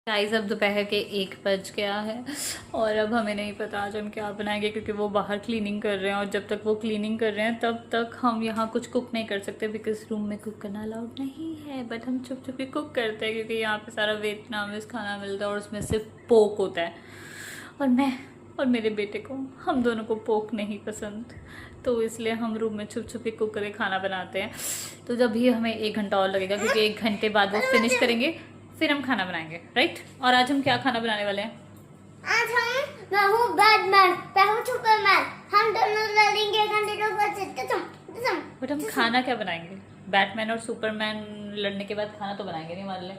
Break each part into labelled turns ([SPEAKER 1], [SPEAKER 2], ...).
[SPEAKER 1] Guys अब दोपहर के 1 बज गया है और अब हमें नहीं पता आज हम क्या बनाएंगे क्योंकि वो बाहर क्लीनिंग कर रहे हैं और जब तक वो क्लीनिंग कर रहे हैं तब तक हम यहाँ कुछ कुक नहीं कर सकते बिकॉज रूम में कुक करना अलाउड नहीं है। बट हम चुप चुप के कुक करते हैं क्योंकि यहाँ पे सारा वियतनामीज खाना मिलता है और उसमें सिर्फ पोक होता है और मैं और मेरे बेटे को हम दोनों को पोक नहीं पसंद, तो इसलिए हम रूम में छुप छुप के कुक करके खाना बनाते हैं। तो जब भी हमें 1 घंटा और लगेगा क्योंकि 1 घंटे बाद वो फिनिश करेंगे फिर हम खाना बनाएंगे, राइट। और आज हम क्या खाना बनाने वाले हैं?
[SPEAKER 2] आज मैं हूँ बैटमैन, मैं हूँ सुपरमैन, हम दोनों लड़ेंगे घंटे तो बस।
[SPEAKER 1] बट हम खाना क्या बनाएंगे? बैटमैन और सुपरमैन लड़ने के बाद खाना तो बनाएंगे नहीं मान ले,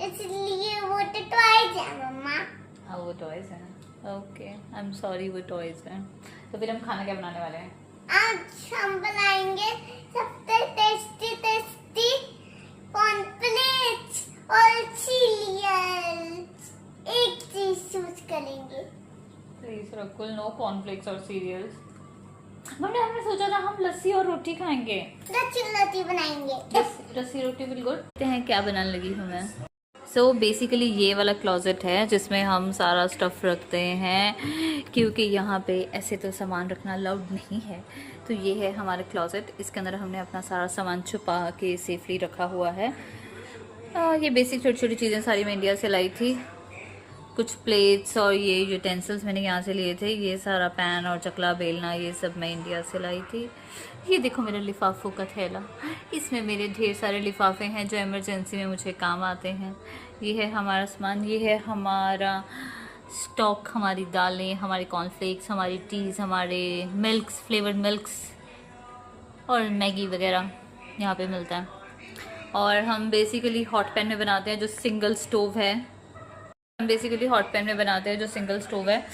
[SPEAKER 2] इसलिए वो तो टॉयज है मम्मा।
[SPEAKER 1] हाँ वो टॉयज हैं। ओके आई एम सॉरी वो टॉयज हैं। तो फिर हम खाना क्या बनाने वाले हैं?
[SPEAKER 2] आज हम बनाएंगे सबसे टेस्टी टेस्टी कॉर्नफ्लेक्स और सीरियल्स, एक चीज चूज करेंगे।
[SPEAKER 1] प्लीज रकुल, नो कॉर्नफ्लेक्स और सीरियल्स। बट हमने सोचा था हम लस्सी और रोटी खाएंगे।
[SPEAKER 2] लस्सी बनाएंगे।
[SPEAKER 1] लस्सी रोटी बिल्कुल। देखते हैं क्या बनाने लगी हूँ मैं। सो बेसिकली ये वाला क्लोजेट है जिसमें हम सारा स्टफ़ रखते हैं क्योंकि यहाँ पे ऐसे तो सामान रखना अलाउड नहीं है। तो ये है हमारा क्लोजेट, इसके अंदर हमने अपना सारा सामान छुपा के सेफली रखा हुआ है। ये बेसिक छोटी छोटी चीज़ें सारी मैं इंडिया से लाई थी। कुछ प्लेट्स और ये यूटेंसिल्स मैंने यहाँ से लिए थे। ये सारा पैन और चकला बेलना ये सब मैं इंडिया से लाई थी। ये देखो मेरा लिफाफों का थैला, इसमें मेरे ढेर सारे लिफाफे हैं जो इमरजेंसी में मुझे काम आते हैं। ये है हमारा सामान, ये है हमारा स्टॉक, हमारी दालें, हमारे कॉर्नफ्लेक्स, हमारी टीज़, हमारे मिल्क्स, फ्लेवर्ड मिल्क्स और मैगी वगैरह यहाँ पे मिलता है। और हम बेसिकली हॉट पैन में बनाते हैं जो सिंगल स्टोव है। हम बेसिकली हॉट पैन में बनाते हैं जो सिंगल स्टोव है,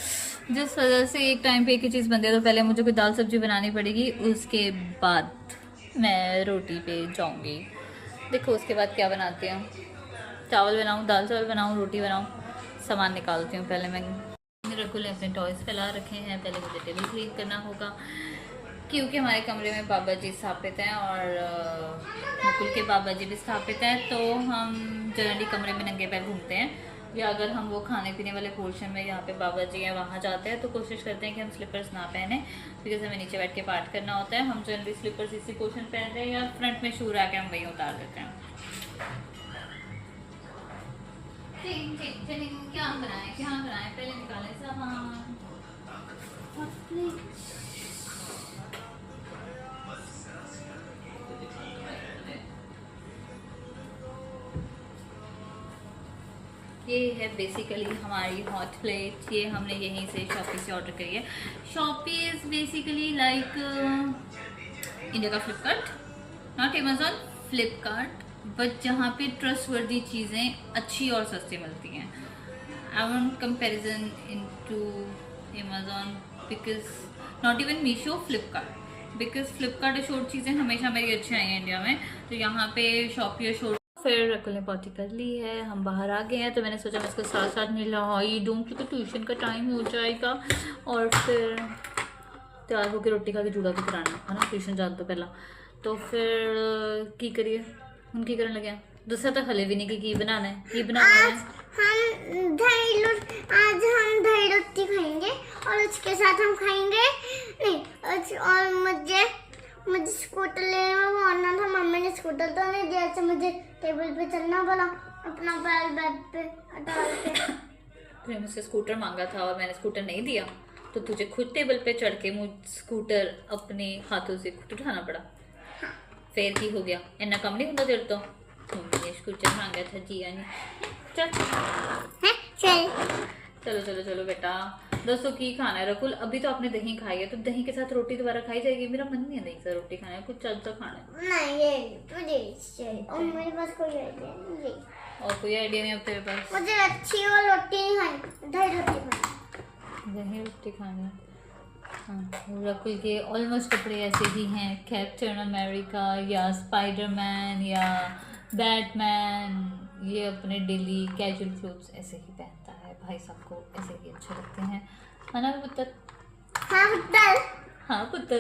[SPEAKER 1] जिस वजह से एक टाइम पे एक ही चीज़ बनती है। तो पहले मुझे कोई दाल सब्जी बनानी पड़ेगी, उसके बाद मैं रोटी पे जाऊंगी। देखो उसके बाद क्या बनाती हूँ, चावल बनाऊँ, दाल चावल बनाऊँ, रोटी बनाऊँ, सामान निकालती हूँ। पहले मैं रकुल ने अपने टॉयज़ फैला रखे हैं, पहले मुझे टेबल क्लीन करना होगा क्योंकि हमारे कमरे में बाबा जी स्थापित हैं और मुकुल के बाबा जी भी स्थापित हैं। तो हम जनरली कमरे में नंगे पैर घूमते हैं, या अगर हम वो खाने पीने वाले पोर्शन में यहाँ पे बाबा जी हैं वहाँ जाते हैं तो कोशिश करते हैं कि हम स्लीपर्स ना पहने बिकॉज हमें नीचे बैठ के पाठ करना होता है। हम जनरली स्लीपर्स इसी पोर्शन पहनते हैं या फ्रंट में शू आके हम वहीं उतार देते हैं। क्या बनाए पहले निकालें सामान। ये है बेसिकली हमारी हॉट प्लेट, ये हमने यहीं से शॉपी से ऑर्डर करी है। Shopee is basically like India का Flipkart, not Amazon, Flipkart, but जहाँ पे ट्रस्टवर्दी चीज़ें अच्छी और सस्ती मिलती हैं। I want comparison in to Amazon because not even Meesho, Flipkart, because Flipkart sure चीज़ें हमेशा मेरी अच्छी आई हैं इंडिया में, तो यहाँ पे शॉपी शोर। फिर रकुल ने पॉटी कर ली है, हम बाहर आ गए हैं तो मैंने सोचा मैं इसको साथ साथ नहलाई दूँ क्योंकि ट्यूशन का टाइम हो जाएगा और फिर तैयार होकर रोटी खा के जूड़ा भी कराना है ना, ट्यूशन जाने तो पहला। तो फिर की करिए हम की करने लगे, दूसरा तो हले भी नहीं कि बनाना है, की बनाना है।
[SPEAKER 2] आज हम दही रोटी खाएंगे और उसके साथ हम खाएंगे नहीं, और मुझे स्कूटर लेने में बोलना था, मम्मी ने स्कूटर तो नहीं दिया तो मुझे टेबल पे चलना पड़ा अपना पैर बेड पे डाल के।
[SPEAKER 1] तूने मुझसे स्कूटर मांगा था और मैंने स्कूटर नहीं दिया तो तुझे खुद टेबल पे चढ़ के मुझ स्कूटर अपने हाथों से खुद उठाना पड़ा।
[SPEAKER 2] हाँ।
[SPEAKER 1] फिर की हो गया, इतना कम नहीं होता तेरे तो। मम्मी ने स्कूटर मांगा था जी यानी। चलो चलो चलो बेटा। दोस्तों की खाना है रकुल? अभी तो आपने दही खाई है तो दही के साथ रोटी दोबारा खाई जाएगी। मेरा मन नहीं है दही से रोटी खाने, कुछ अच्छा खाना है।
[SPEAKER 2] नहीं ये और मेरे पास कोई आइडिया नहीं।
[SPEAKER 1] और कोई आइडिया नहीं अब तेरे पास?
[SPEAKER 2] मुझे अच्छी और रोटी नहीं खानी, दही रोटी खानी।
[SPEAKER 1] दही रोटी खानी है। हाँ, रकुल के ऑलमोस्ट कपड़े ऐसे ही हैं, कैप्टन अमेरिका या स्पाइडरमैन या बैटमैन, ये अपने डेली कैजुअल क्लोथ्स ऐसे ही पहनता है। भाई साहब को ऐसे ही अच्छे लगते हैं, है ना पुत्र?
[SPEAKER 2] हाँ पुत्र,
[SPEAKER 1] हाँ पुत्र,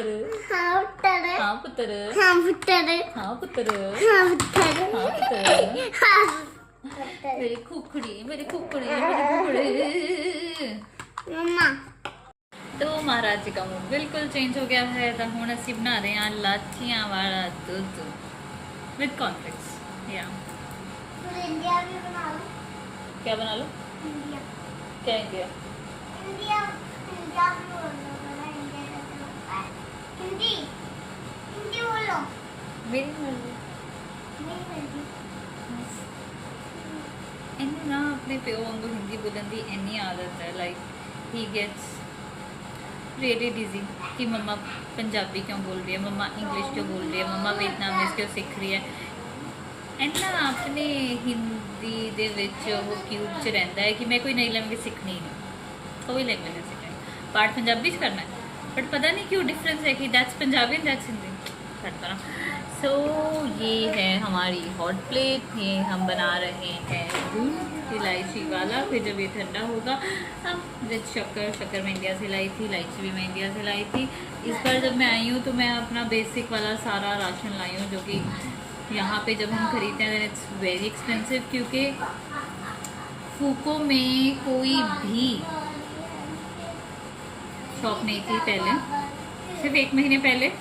[SPEAKER 2] हाँ पुत्र,
[SPEAKER 1] हाँ पुत्र,
[SPEAKER 2] हाँ पुत्र,
[SPEAKER 1] हाँ पुत्र,
[SPEAKER 2] हाँ पुत्र,
[SPEAKER 1] हाँ पुत्र।
[SPEAKER 2] हाँ
[SPEAKER 1] मेरी खुखड़ी मेरी खुखड़ी मेरी खुखड़ी।
[SPEAKER 2] मम्मा
[SPEAKER 1] तो महाराज जी का मूड बिल्कुल चेंज हो गया है। तो हुण असीं बना रहे हैं लाचियां वाला दूध विद कॉर्नफ्लेक्स। या
[SPEAKER 2] इंडिया भी बना लो।
[SPEAKER 1] क्या बना लो?
[SPEAKER 2] इंडिया
[SPEAKER 1] क्या इंडिया?
[SPEAKER 2] इंडिया इंडिया भी बोलो, बड़ा इंडिया कैसे होता है? हिंदी हिंदी बोलो।
[SPEAKER 1] मेरी मर्जी।
[SPEAKER 2] नहीं मर्जी।
[SPEAKER 1] इन्हें ना अपने प्यो वांगू हिंदी बोलने की इन्नी आदत है। लाइक ही गेट्स रियली डिजी कि मम्मा पंजाबी क्यों बोल रही है, मम्मा इंग्लिश क्यों बोल रही है, मम्मा वियतनामीज क्यों सीख रही है। इन्ना अपने हिंदी दे विच वो क्यूब च रहिंदा है कि मैं कोई नई लैंग्वेज सीखनी ही नहीं, कोई लैंग्वेज नहीं सीखनी। पार्ट पंजाबी च करना है बट पता नहीं क्यों डिफरेंस है कि that's Punjabi and that's Hindi. So ये है हमारी हॉट प्लेट। ये हम बना रहे हैं दूध इलायची वाला। फिर जब ये ठंडा होगा हम विद शक्कर मैं इंडिया से लाई थी, इलायची भी मैं इंडिया से लाई थी। इस बार जब मैं आई हूँ तो मैं अपना बेसिक वाला सारा राशन लाई हूँ, जो कि यहाँ पे जब हम खरीदते हैं इट्स वेरी एक्सपेंसिव, क्योंकि फूको में कोई भी शॉप नहीं थी पहले। सिर्फ 1 महीने पहले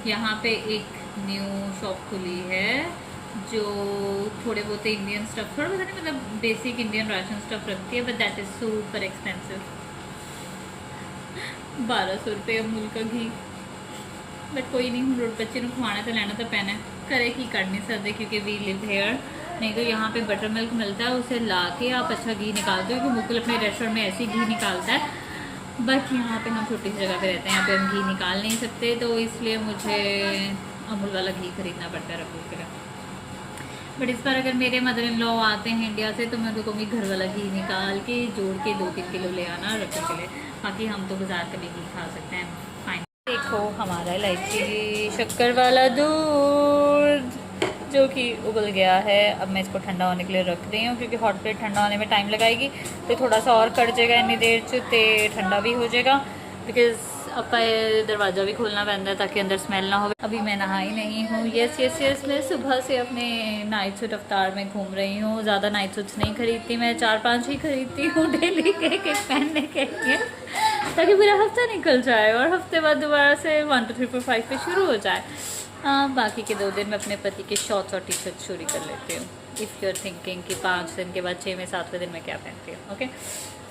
[SPEAKER 1] यहाँ पे एक न्यू शॉप खुली है जो थोड़े बहुत इंडियन स्टफ, थोड़ा बहुत नहीं मतलब बेसिक इंडियन राशन स्टफ रखती है, but that is super expensive. 1200 रुपये अमूल का घी। बट कोई नहीं, हम बच्चे को खवाना तो लेना तो पैना है, करे की कर नहीं सकते क्योंकि वी लिव हेयर। नहीं तो यहाँ पे बटर मिल्क मिलता है, उसे ला के आप अच्छा घी निकाल दो, क्योंकि मुकुल अपने रेस्टोरेंट में ऐसे घी निकालता है। बट यहाँ पे हम छोटी सी जगह पे रहते हैं, यहाँ पे हम घी निकाल नहीं सकते, तो इसलिए मुझे अमूल वाला घी खरीदना पड़ता है रखने के लिए। बट इस बार अगर मेरे मदर इन लॉ आते हैं इंडिया से तो मैं उनको कहूँगी घर वाला घी निकाल के जोड़ के 2-3 किलो ले आना रखने के लिए। बाकी हम तो बाजार का भी घी खा सकते हैं, फाइन। देखो हमारा इलायची शक्कर वाला दूध जो कि उबल गया है। अब मैं इसको ठंडा होने के लिए रख रही हूँ, क्योंकि हॉट प्लेट ठंडा होने में टाइम लगाएगी, तो थोड़ा सा और कट जाएगा इतनी देर से तो ठंडा भी हो जाएगा। बिकॉज अपा दरवाज़ा भी खोलना पैंदा है ताकि अंदर स्मेल ना हो। अभी मैं नहाई नहीं हूँ। यस मैं सुबह से अपने नाइट सूट अवतार में घूम रही हूँ। ज़्यादा नाइट सूट्स नहीं खरीदती मैं, 4-5 ही खरीदती हूँ डेली के एक पहनने के लिए, ताकि पूरा हफ्ता निकल जाए और हफ्ते बाद दोबारा से 1 2 3 4 5 पे शुरू हो जाए। बाकी के 2 दिन मैं अपने पति के शॉर्ट्स और टी शर्ट चोरी कर लेती हूँ। इफ़ यू आर थिंकिंग कि 5 दिन के बाद 6वें 7वें दिन मैं क्या पहनती हूँ। ओके,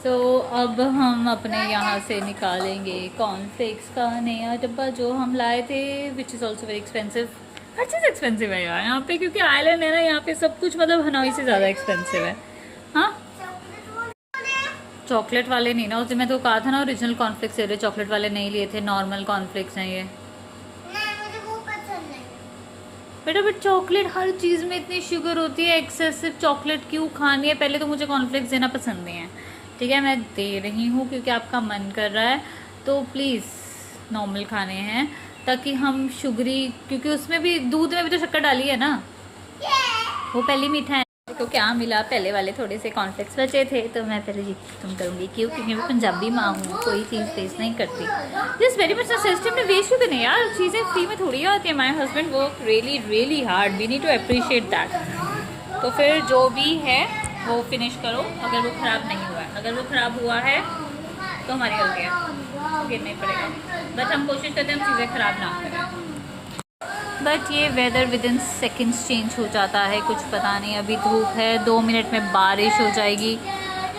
[SPEAKER 1] सो अब हम अपने यहाँ से निकालेंगे कॉर्नफ्लेक्स का नया डब्बा जो हम लाए थे, which is also very expensive. Her cheese expensive है यार यहाँ पे, क्योंकि आइलैंड है ना, यहाँ पे सब कुछ मतलब हनोई से ज़्यादा एक्सपेंसिव है। हाँ, चॉकलेट वाले नहीं ना, उस दिन मैं तो कहा था ना ओरिजिनल कॉर्नफ्लेक्स ले रहे, चॉकलेट वाले नहीं लिए थे, नॉर्मल कॉर्नफ्लेक्स हैं ये। बेटा बट चॉकलेट, हर चीज़ में इतनी शुगर होती है, एक्सेसिव चॉकलेट क्यों खानी है? पहले तो मुझे कॉर्नफ्लेक्स देना पसंद नहीं है, ठीक है, मैं दे रही हूँ क्योंकि आपका मन कर रहा है, तो प्लीज़ नॉर्मल खाने हैं ताकि हम शुगरी, क्योंकि उसमें भी दूध में भी तो शक्कर डाली है ना, वो पहले मीठा है। तो क्या मिला, पहले वाले थोड़े से कॉर्नफ्लेक्स बचे थे तो मैं पहले जी तुम करूँगी क्यों, क्योंकि मैं पंजाबी माँ हूँ, कोई चीज़ वेस्ट नहीं करती। दिस वेरी मच सिस्टम ने वेस्ट भी नहीं यार, चीज़ें फ्री में थोड़ी आती है। My husband work really hard, we need to appreciate that. तो फिर जो भी है वो फिनिश करो, अगर वो ख़राब नहीं हुआ है, अगर वो ख़राब हुआ है तो हमारी गलती है, गिरना ही पड़ेगा। बस हम कोशिश करते हैं हम चीज़ें ख़राब ना करें। बट ये weather within seconds change हो जाता है, कुछ पता नहीं। अभी धूप है, 2 मिनट में बारिश हो जाएगी,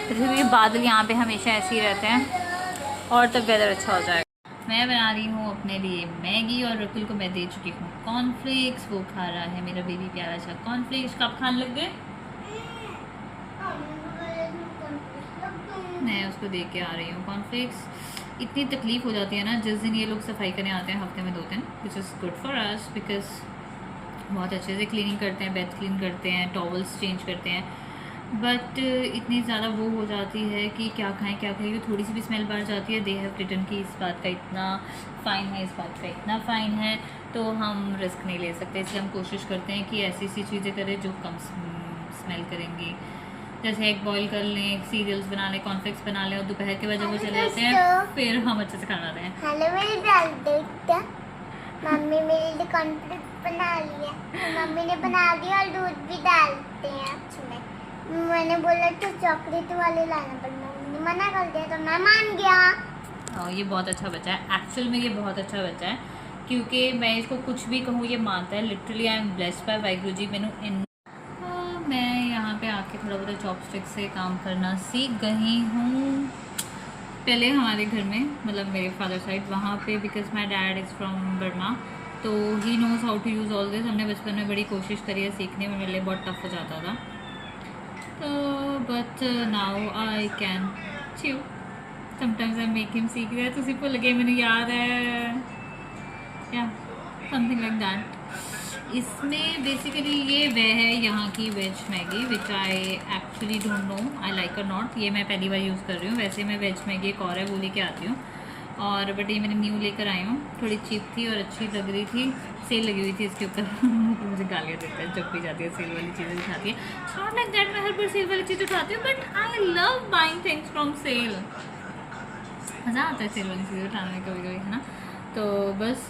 [SPEAKER 1] क्योंकि बादल यहाँ पे हमेशा ऐसे ही रहते हैं, और तब वेदर अच्छा हो जाएगा। मैं बना रही हूँ अपने लिए मैगी और रकुल को मैं दे चुकी हूँ कॉर्नफ्लेक्स, वो खा रहा है मेरा बेबी प्यारा सा कॉर्नफ्लेक्स। कब खाने लग गए? मैं उसको दे के आ रही हूँ कॉर्नफ्लेक्स। इतनी तकलीफ़ हो जाती है ना जिस दिन ये लोग सफाई करने आते हैं हफ्ते में 2 दिन, which is good for us because बहुत अच्छे से क्लीनिंग करते हैं, बेड क्लीन करते हैं, टॉवल्स चेंज करते हैं। बट इतनी ज़्यादा वो हो जाती है कि क्या खाएं, थोड़ी सी भी स्मेल बाहर जाती है। दे हैव रिटर्न की इस बात का इतना फ़ाइन है, इस बात का इतना फ़ाइन है, तो हम रिस्क नहीं ले सकते। इसलिए हम कोशिश करते हैं कि ऐसी चीज़ें करें जो कम स्मेल करेंगी, जैसे एग बॉईल कर लें, सीरियल्स बना लें, कॉर्नफ्लेक्स बना लें, और दोपहर के बाद जब वो चले जाते हैं फिर हम अच्छे से खाना दें।
[SPEAKER 2] हेलो मेरी बेटा, मम्मी मेरे लिए कॉर्नफ्लेक्स बना लिया, मम्मी ने बना दिया और दूध भी डालते हैं उसमें। मैंने बोला तो चॉकलेट वाले लाना, पर मम्मी ने मना कर दिया तो मैं मान गया।
[SPEAKER 1] और ये बहुत अच्छा बच्चा है, एक्चुअल में ये बहुत अच्छा बच्चा है, क्योंकि मैं इसको कुछ भी कहूँ ये मानता है। Literally I am blessed by Waheguru ji. मैं यहाँ पे आके थोड़ा बहुत चॉपस्टिक से काम करना सीख गई हूँ। पहले हमारे घर में, मतलब मेरे फादर साइड, वहाँ पे because my dad is from Burma, तो he knows how to use all this. हमने बचपन में बड़ी कोशिश करी है सीखने में, मेरे लिए बहुत टफ हो जाता था, तो but now I can chew sometimes I make him सीख रहा है। तो सिर्फ लगे मैंने याद है या समथिंग लाइक दैट। इसमें बेसिकली ये वह है यहाँ की veg Maggi which I actually don't know I like और नॉट। ये मैं पहली बार यूज़ कर रही हूँ। वैसे मैं वेज मैगी एक और है वो लेके आती हूँ, और बट ये मैंने न्यू लेकर आई हूँ। थोड़ी चीप थी और अच्छी लग रही थी, सेल लगी हुई थी इसके ऊपर। मुझे गालियाँ देता है जब भी जाती है, सेल वाली चीज़ें दिखाती है। नॉट लाइक दैट मैं हर बार सेल वाली चीज़ें उठाती हूँ, but I love buying things from sale. मज़ा आता है सेल वाली चीज़ें उठाने में कभी कभी, है ना। तो बस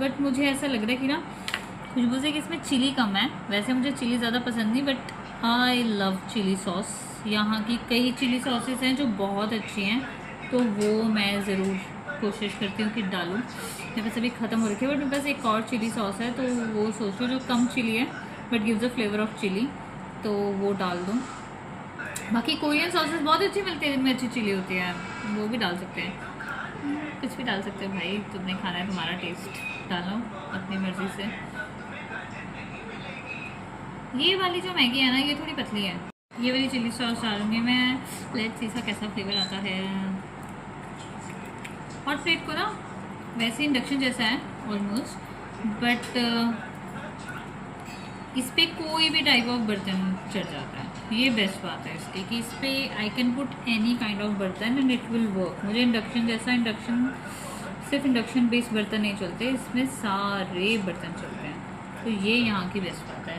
[SPEAKER 1] बट मुझे ऐसा लग रहा है कि ना खुशबू से कि इसमें चिली कम है। वैसे मुझे चिली ज़्यादा पसंद नहीं, but I love chilli sauce. यहाँ की कई चिली सॉसेस हैं जो बहुत अच्छी हैं, तो वो मैं ज़रूर कोशिश करती हूँ कि डालूँ। मेरे पास अभी ख़त्म हो रखी है, बट मेरे पास एक और चिली सॉस है, तो वो सोच रही हूँ जो कम चिली है but gives a flavour of chilli, तो वो डाल दूँ। बाकी कोरियन सॉसेस बहुत अच्छी मिलती है जिनमें अच्छी चिली होती है, वो भी डाल सकते हैं। कुछ भी डाल सकते हो भाई, तुमने खाना है, तुम्हारा टेस्ट, डालो अपनी मर्ज़ी से। ये वाली जो मैगी है ना ये थोड़ी पतली है। ये वाली चिली सॉस डालूंगी मैं, लेट्स सी इसका कैसा फ्लेवर आता है। हॉट प्लेट को ना वैसे इंडक्शन जैसा है ऑलमोस्ट, बट इस पर कोई भी टाइप ऑफ बर्तन चढ़ जाता है। ये बेस्ट बात है इसकी कि इस पर I can put any kind of बर्तन एंड इट विल वर्क। मुझे इंडक्शन जैसा, इंडक्शन सिर्फ इंडक्शन बेस्ड बर्तन नहीं चलते, इसमें सारे बर्तन चलते हैं, तो ये यहाँ की बेस्ट बात है।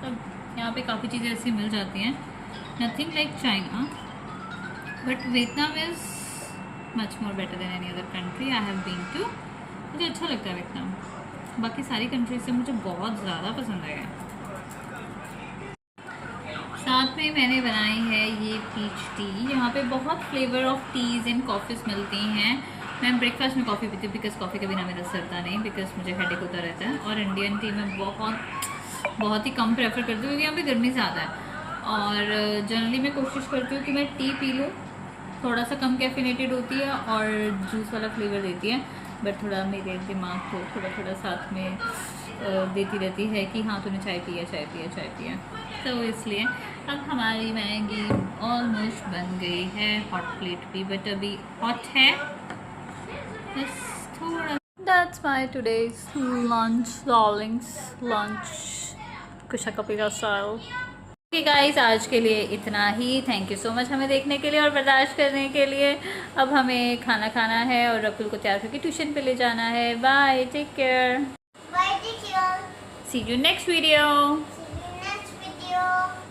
[SPEAKER 1] तब यहाँ पे काफ़ी चीज़ें ऐसी मिल जाती हैं, nothing like China, but Vietnam is much more better than any other country I have been to. मुझे अच्छा लगता है वियतनाम, बाकी सारी कंट्री से मुझे बहुत ज़्यादा पसंद आया। साथ में मैंने बनाई है ये पीच टी। यहाँ पे बहुत flavour of teas and coffees मिलती हैं। मैं ब्रेकफास्ट में कॉफ़ी पीती हूँ बिकॉज कॉफ़ी के बिना मेरा सरता नहीं, बिकॉज मुझे हेडेक होता रहता है। और इंडियन टी में बहुत ही कम प्रेफर करती हूँ क्योंकि यहाँ पे गर्मी ज़्यादा है, और जनरली मैं कोशिश करती हूँ कि मैं टी पी लूँ, थोड़ा सा कम कैफिनेटेड होती है और जूस वाला फ्लेवर देती है, बट थोड़ा मेरे दिमाग को थोड़ा साथ में देती रहती है कि हाँ तूने चाय पिया चाय पिया चाय पिया। तो इसलिए अब हमारी मैगी ऑलमोस्ट बन गई है। हॉट प्लेट भी बट अभी हॉट है, बस थोड़ा। That's my today's lunch, darlings. Lunch, Kusha Kapila style. Okay guys, आज के लिए इतना ही। थैंक यू सो मच हमें देखने के लिए और बर्दाश्त करने के लिए। अब हमें खाना खाना है और रकुल को तैयार करके ट्यूशन पे ले जाना है। Bye, take care.
[SPEAKER 2] Bye, take care.
[SPEAKER 1] See you next video.
[SPEAKER 2] See you next video.